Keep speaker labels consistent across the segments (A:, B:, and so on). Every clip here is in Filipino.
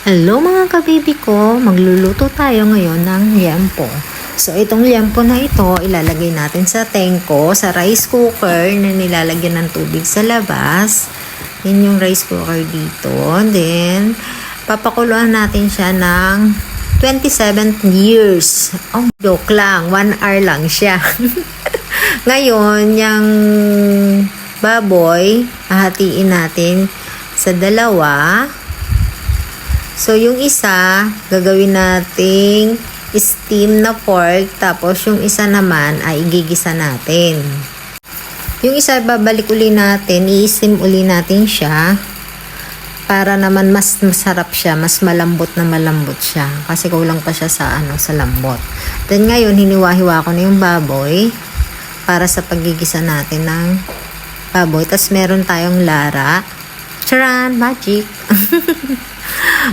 A: Hello mga kabibi ko, magluluto tayo ngayon ng liempo. So itong liempo na ito, ilalagay natin sa tengko, sa rice cooker na nilalagyan ng tubig sa labas. Yan yung rice cooker dito. Then, papakuluan natin siya ng 27 years. Oh, joke lang, 1 hour lang siya. Ngayon, yung baboy, hahatiin natin sa dalawa. So, yung isa, gagawin nating steam na pork. Tapos, yung isa naman ay igigisa natin. Yung isa, babalik uli natin. I-steam uli natin siya. Para naman mas masarap siya. Mas malambot na malambot siya. Kasi kulang pa siya sa, sa lambot. Then, ngayon, hiniwa-hiwa ko na yung baboy. Para sa paggigisa natin ng baboy. Tapos, meron tayong lara. Charan! Magic!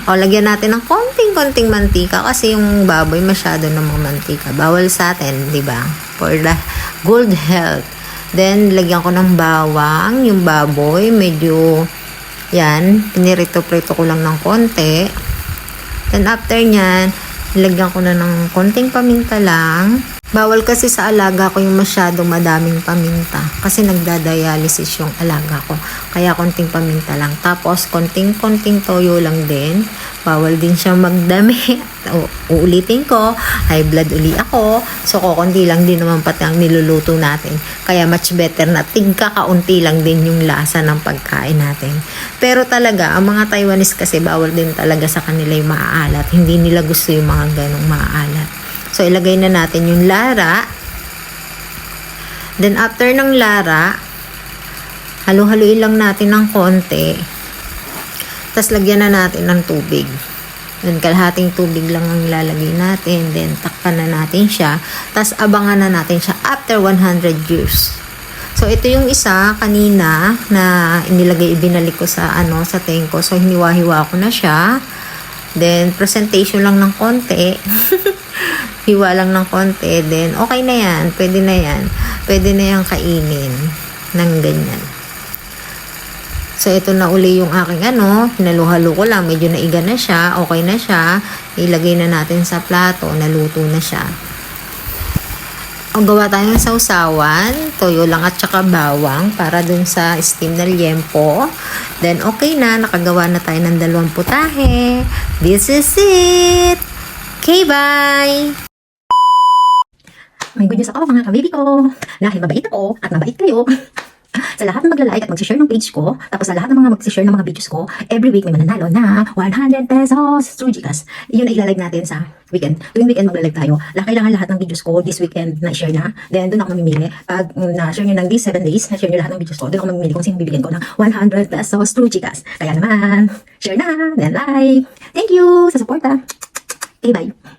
A: O, lagyan natin ng konting-konting mantika kasi yung baboy masyado namang mantika. Bawal sa atin, di ba? For the good health. Then, lagyan ko ng bawang. Yung baboy, medyo, yan, pinirito-prito ko lang ng konti. Then, after nyan, lagyan ko na ng konting paminta lang. Bawal kasi sa alaga ko yung masyadong madaming paminta. Kasi nagdadialysis yung alaga ko. Kaya konting paminta lang. Tapos, konting-konting toyo lang din. Bawal din siya magdami. Uulitin ko, high blood uli ako. So, kukunti lang din naman pati ang niluluto natin. Kaya much better na tigka-kaunti lang din yung lasa ng pagkain natin. Pero talaga, ang mga Taiwanese kasi bawal din talaga sa kanila yung maaalat. Hindi nila gusto yung mga ganong maaalat. So, ilagay na natin yung lara. Then, after ng lara, halu-haluin lang natin ng konti. Tapos, lagyan na natin ng tubig. Then, kalahating tubig lang ang ilalagay natin. Then, takpan na natin siya. Tapos, abangan na natin siya after 100 years. So, ito yung isa kanina na ibinalik ko sa, sa tengko. So, hiniwa-hiwa ko na siya. Then, presentation lang ng konti. Hiwa lang ng konti. Then, okay na yan. Pwede na yan. Pwede na yan kainin ng ganyan. So, ito na uli yung aking hinalu-halo ko lang. Medyo naiga na siya. Okay na siya. Ilagay na natin sa plato. Naluto na siya. Ang gawa tayo ng sausawan, toyo lang at saka bawang para dun sa steam na liempo. Then, okay na. Nakagawa na tayo ng 2 putahe. This is it! Okay, bye!
B: May good news ako mga kababy ko. Dahil mabait ako at mabait kayo. Sa lahat ng magla-like at mag-share ng page ko, tapos sa lahat ng mga mag-share ng mga videos ko, every week may mananalo na 100 pesos through GCash. Yun ay ilalive natin sa weekend. Tuwing weekend magla-live tayo. Kailangan lahat ng videos ko this weekend na i-share na. Then doon ako mamimili. Pag na-share nyo ng these 7 days, na-share nyo lahat ng videos ko, doon ako mamimili kung sino bibigyan ko ng 100 pesos through GCash. Kaya naman, share na, then like. Thank you sa support. Okay, bye.